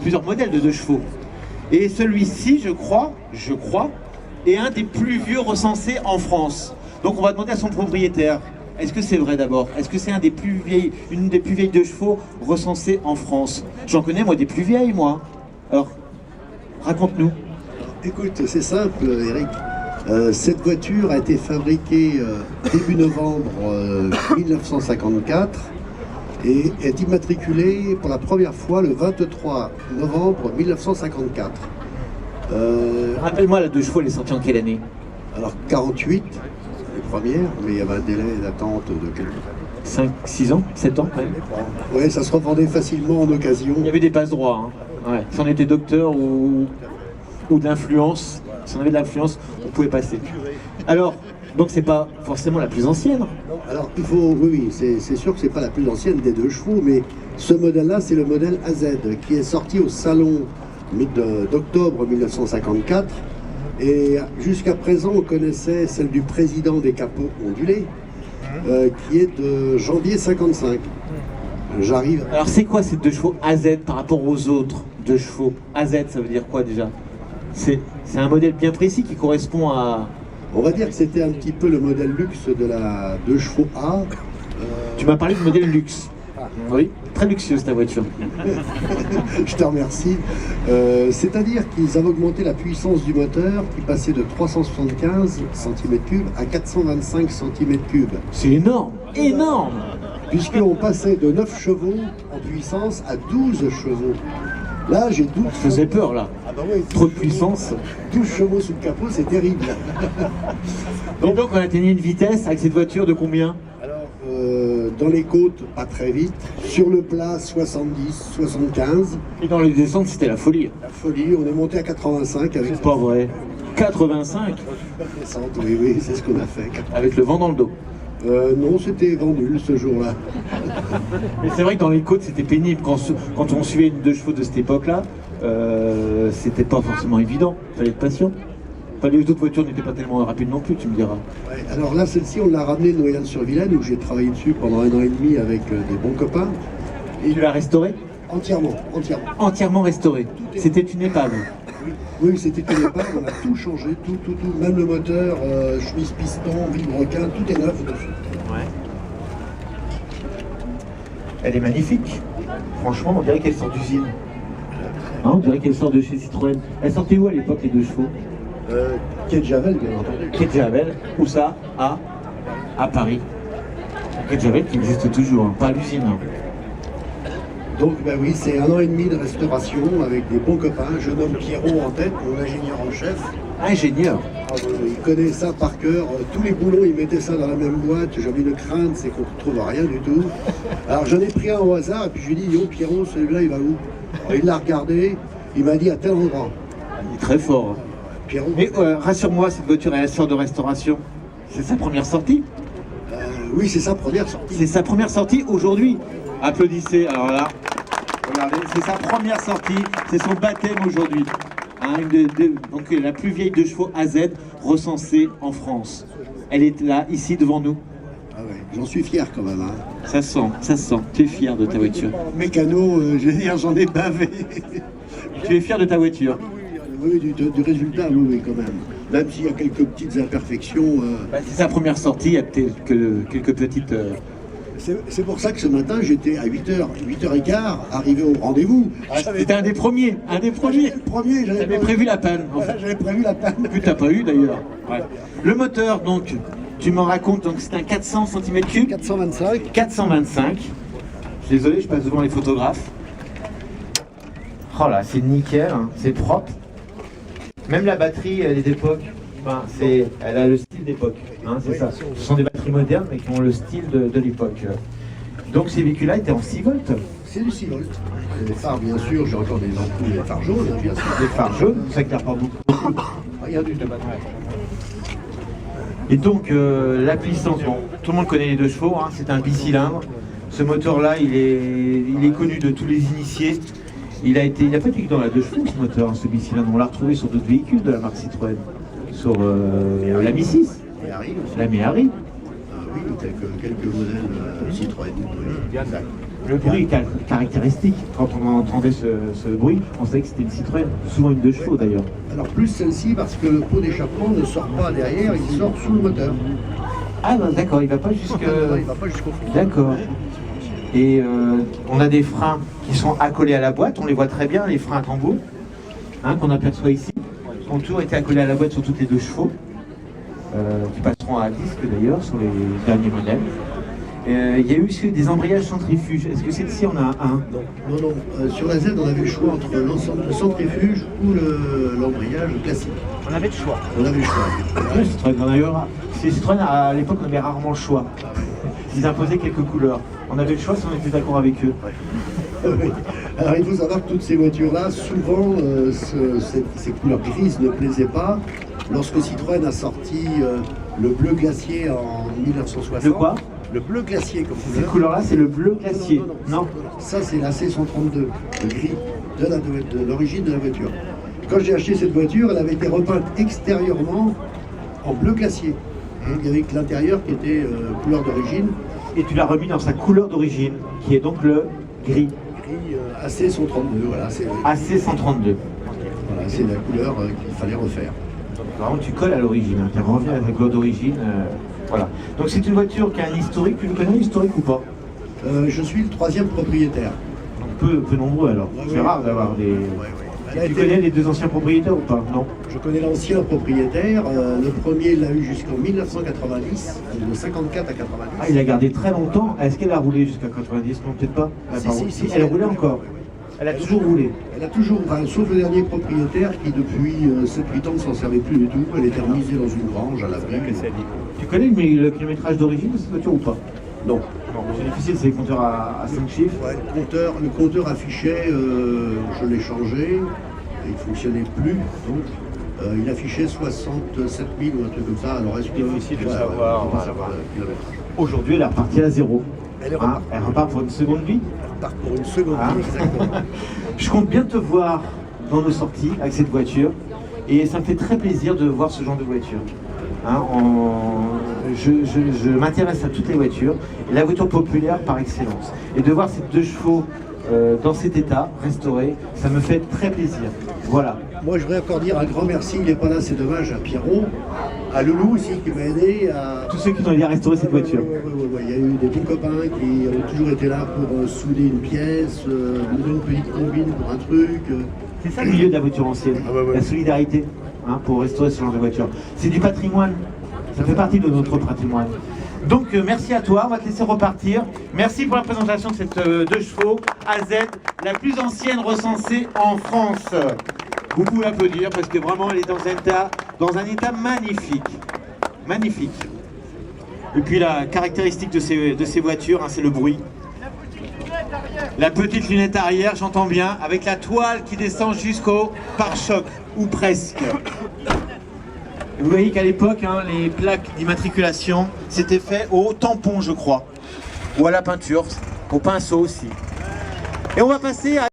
Plusieurs modèles de 2 chevaux. Et celui-ci, je crois, est un des plus vieux recensés en France. Donc on va demander à son propriétaire, est-ce que c'est vrai d'abord? Est-ce que c'est une des plus vieilles 2 chevaux recensées en France? J'en connais moi des plus vieilles moi. Alors, raconte-nous. Écoute, c'est simple Eric. Cette voiture a été fabriquée début novembre 1954 et est immatriculée pour la première fois le 23 novembre 1954. Rappelle-moi, la 2 chevaux, elle est sortie en quelle année? Alors 48, les premières, mais il y avait un délai d'attente de quelques 5, 6 ans, 7 ans même. Oui, ça se revendait facilement en occasion. Il y avait des passe-droits. Hein. Ouais. Si on était docteur ou de l'influence, si on avait de l'influence, on pouvait passer. Alors, donc c'est pas forcément la plus ancienne. Alors il faut, oui, c'est sûr que c'est pas la plus ancienne des 2 chevaux, mais ce modèle-là, c'est le modèle AZ qui est sorti au salon d'octobre 1954. Et jusqu'à présent, on connaissait celle du président des capots ondulés, qui est de janvier 55. J'arrive. Alors c'est quoi ces 2 chevaux AZ par rapport aux autres 2 chevaux? AZ, ça veut dire quoi déjà? C'est un modèle bien précis qui correspond à... On va dire que c'était un petit peu le modèle luxe de la 2 chevaux A. Tu m'as parlé de modèle luxe. Oui, très luxueuse ta voiture. Je te remercie. C'est-à-dire qu'ils avaient augmenté la puissance du moteur qui passait de 375 cm3 à 425 cm3. C'est énorme, énorme. Puisqu'on passait de 9 chevaux en puissance à 12 chevaux. Là, j'ai 12. Ça faisait peur là. Ah bah ouais, trop de puissance. 12 chevaux sous le capot, c'est terrible. Donc on a atteigné une vitesse avec cette voiture de combien? Dans les côtes, pas très vite. Sur le plat, 70, 75. Et dans les descentes, c'était la folie. La folie, on est monté à 85 avec... C'est pas vrai. 85? Oui, oui, c'est ce qu'on a fait. Avec le vent dans le dos. Non, c'était vent nul ce jour-là. Mais c'est vrai que dans les côtes, c'était pénible. Quand on suivait une 2 chevaux de cette époque-là, c'était pas forcément évident. Il fallait être patient. Enfin, les autres voitures n'étaient pas tellement rapides non plus, tu me diras. Ouais, alors là, celle-ci, on l'a ramenée de Noyelles-sur-Vilaine, où j'ai travaillé dessus pendant 1 an et demi avec des bons copains. Et tu l'as restaurée? Entièrement. Entièrement restaurée. C'était une épave. Oui, c'était une épave, on a tout changé, tout. Même le moteur, chemise piston, vilebrequin, tout est neuf dessus. Ouais. Elle est magnifique. Franchement, on dirait qu'elle sort d'usine. Hein, on dirait qu'elle sort de chez Citroën. Elle sortait où à l'époque, les 2 chevaux? Quai de Javel, bien entendu. Quai de Javel, où ça? À Paris. Quai de Javel qui existe toujours, hein, pas à l'usine. Hein. Donc ben oui, c'est 1 an et demi de restauration avec des bons copains. Je nomme Pierrot en tête, mon ingénieur en chef. Ingénieur. Il connaît ça par cœur. Tous les boulons, il mettait ça dans la même boîte. J'avais une crainte, c'est qu'on ne trouve rien du tout. Alors j'en ai pris un au hasard et puis je lui ai dit, yo Pierrot, celui-là, il va où? Alors, il l'a regardé, il m'a dit à tel endroit. Il est très fort. Hein. Pierrot. Mais rassure-moi, cette voiture elle sort de restauration. C'est sa première sortie? Oui, c'est sa première sortie. C'est sa première sortie aujourd'hui. Applaudissez, alors là, regardez, c'est sa première sortie, c'est son baptême aujourd'hui. Hein, donc la plus vieille 2 chevaux AZ recensée en France. Elle est là, ici, devant nous. Ah ouais, j'en suis fier quand même. Hein. Ça se sent. Tu es fier de ta voiture. Mécano, je veux dire, j'en ai bavé. Tu es fier de ta voiture? Oui, du résultat, oui, quand même. Même s'il y a quelques petites imperfections. C'est sa première sortie, il y a peut-être quelques petites... C'est pour ça que ce matin, j'étais à 8h, 8h15, arrivé au rendez-vous. C'était un des premiers. Le premier, j'avais prévu la panne. En fait. J'avais prévu la panne. Que tu n'as pas eu d'ailleurs. Ouais. Le moteur, donc, tu m'en racontes, donc c'est un 400 cm3 425. 425. Désolé, je passe devant les photographes. Oh là, c'est nickel, hein. C'est propre. Même la batterie, elle est d'époque. Enfin, elle a le style d'époque, hein, c'est ça. Ce sont des batteries modernes, mais qui ont le style de l'époque. Donc ces véhicules-là étaient en 6 volts. C'est du 6 volts. Les phares, bien sûr, j'ai encore des ampoules, des phares jaunes, bien sûr. Des phares jaunes, ça éclaire pas beaucoup. Rien du tout. Et donc la puissance, bon, tout le monde connaît les 2 chevaux, hein, c'est un bicylindre. Ce moteur-là, il est connu de tous les initiés. Il a pas été que dans la 2 chevaux ce moteur, hein, ce bicylindre. On l'a retrouvé sur d'autres véhicules de la marque Citroën. sur la Mi 6, Et Harry aussi. la Méhari. Oui, quelques modèles Citroën. Oui. Le bruit est caractéristique. Quand on entendait ce bruit, on savait que c'était une Citroën, souvent une 2 chevaux d'ailleurs. Alors plus celle-ci parce que le pot d'échappement ne sort pas derrière, il sort sous le moteur. Ah ben, d'accord, il va pas jusque... Il va pas jusqu'au fond. D'accord. Et on a des freins qui sont accolés à la boîte, on les voit très bien, les freins à tambour, hein, qu'on aperçoit ici, qui ont toujours été accolés à la boîte sur toutes les 2 chevaux, qui passeront à disque d'ailleurs sur les derniers modèles. Il y a eu aussi des embrayages centrifuges. Est-ce que celle-ci on a un? Non. Sur la Z, on avait le choix entre le centrifuge ou l'embrayage classique. On avait le choix. On avait le choix. Oui, Citroën, à l'époque, on avait rarement le choix. Ils imposaient quelques couleurs. On avait le choix si on était d'accord avec eux. Oui. Alors il faut savoir que toutes ces voitures-là, souvent, ces couleurs grises ne plaisaient pas. Lorsque Citroën a sorti le bleu glacier en 1960. Le quoi? Le bleu glacier comme couleur. Cette couleur-là, c'est le bleu glacier. Non. Ça, c'est la C132, le gris de l'origine de la voiture. Quand j'ai acheté cette voiture, elle avait été repeinte extérieurement en bleu glacier. Et il y avait que l'intérieur qui était couleur d'origine. Et tu l'as remis dans sa couleur d'origine, qui est donc le gris. Gris AC132, voilà. AC132. Voilà, c'est la couleur qu'il fallait refaire. Vraiment, tu colles à l'origine, hein. Tu reviens à la couleur d'origine. Voilà. Donc c'est une voiture qui a un historique. Tu le connais l'historique ou pas? Je suis le 3e propriétaire. Donc peu nombreux alors. Ouais, c'est ouais. Rare d'avoir des... Ouais. Tu connais les 2 anciens propriétaires ou pas? Non. Je connais l'ancien propriétaire. Le premier l'a eu jusqu'en 1990, de 54 à 90. Ah, il a gardé très longtemps. Est-ce qu'elle a roulé jusqu'à 90? Non, peut-être pas. Si, Elle roulait encore. Elle a toujours roulé. Elle a toujours, sauf le dernier propriétaire qui depuis 7-8 ans ne s'en servait plus du tout. Elle était remisée dans une grange à l'abri. Tu connais le kilométrage d'origine de cette voiture ou pas? Non. C'est difficile, c'est les compteurs à 5 chiffres. Ouais, le compteur affichait, je l'ai changé, il ne fonctionnait plus, donc il affichait 67 000 ou un truc comme ça. Alors est-ce que difficile de savoir, Aujourd'hui, elle est repartie à 0. Elle est repartie. Elle repart pour une seconde vie. Elle repart pour une seconde vie, exactement. Je compte bien te voir dans nos sorties avec cette voiture et ça me fait très plaisir de voir ce genre de voiture. Hein, je m'intéresse à toutes les voitures, et la voiture populaire par excellence. Et de voir ces 2 chevaux dans cet état, restaurés, ça me fait très plaisir. Voilà. Moi je voudrais encore dire un grand merci, il n'est pas là, c'est dommage, à Pierrot, à Loulou aussi qui m'a aidé. Tous ceux qui ont aidé à restaurer cette voiture. Ouais. Il y a eu des bons copains qui ont toujours été là pour souder une pièce, monter une petite combine pour un truc. C'est ça le milieu de la voiture ancienne, la solidarité, hein, pour restaurer ce genre de voiture. C'est du patrimoine, ça fait partie de notre patrimoine. Donc merci à toi, on va te laisser repartir. Merci pour la présentation de cette 2 chevaux AZ, la plus ancienne recensée en France. Vous pouvez applaudir parce que vraiment elle est dans un état magnifique. Magnifique. Et puis la caractéristique de ces voitures, hein, c'est le bruit. La petite lunette arrière, j'entends bien, avec la toile qui descend jusqu'au pare-choc, ou presque. Vous voyez qu'à l'époque, hein, les plaques d'immatriculation, c'était fait au tampon, je crois, ou à la peinture, au pinceau aussi. Et on va passer à...